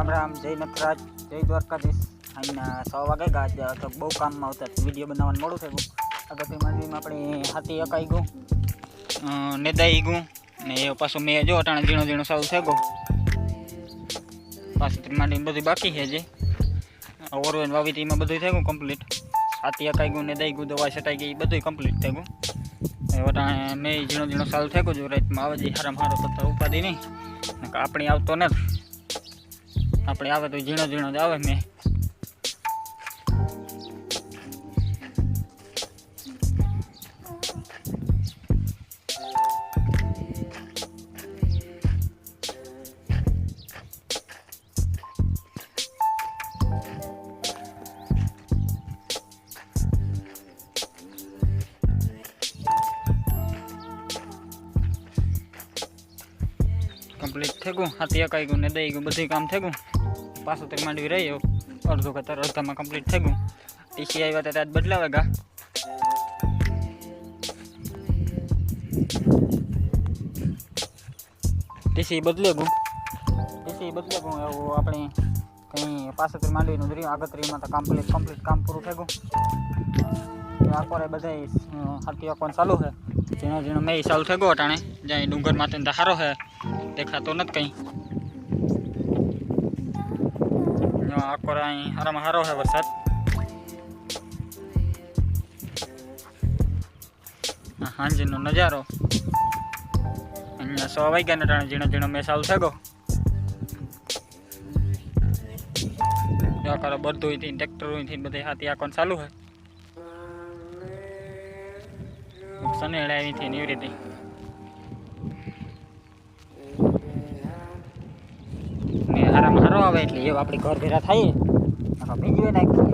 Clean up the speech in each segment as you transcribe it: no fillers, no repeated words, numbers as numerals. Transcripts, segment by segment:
राम राम जय नटराज जय द्वारकाधीश अँ 100 वागे गया तो बहु काम में आवता विडियो बनावा मोड़ू थे अगत्य मंडवी में अपनी हाथी अकाई गो नेदाई गो ने पासो मैं जो अटाणे झीणो झीणो सारू थे गो पास मंडवी में बधी बाकी है जे ओरवेन वावीती में बधु थे गो कम्प्लीट हाथी अकाई गो नेदाई गो दवा छटाई गई बधु कम्प्लीट थे गो अटाणे मैं झीणो झीणो सारू थे गो जो रात में आवे जी हराम हारो तो उपाधी नहीं अपनी आवतो नहीं अपने आवे तो झीणो झीणो ज आवे मैं कम्प्लीट थे गो हाथी अकाई गो ने दई गो बधु काम थे गो पासो तक मांडवी रही हो अर्धो कतर अर्धा में कम्प्लीट थे गो टीसी आया था आज बदलावेगा टीसी बदले गो अपने कहीं पासो तक मांडवी नु रही आगतरी में तो कम्प्लीट काम पूरू थे गो आकोरे बधाई हाथी अकाउंट चालू है झीणो झीणो मैं चालू थे गो अटाणे जाए डूंगर माते तो हारो है देखा तो नहीं कहीं आकोरा हराम हारो है वरसाद हांजी नो नजारो 100 वाग्या ने टाणे झीणो झीणो मैं चालू थे गो आकोरा बधु ट्रेक्टर बधे हाथी अकाउंट चालू है सनेड़ा थी एवी रीते हराम हारो आवे એટલે એ આપણી ઘર ભેરા થાય બીજું નાખીએ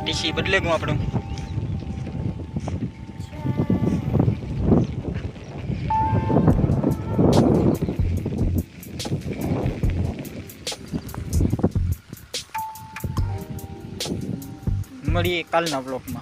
ટીસી બદલે ગયું આપણું મળીએ કાલના બ્લોગમાં।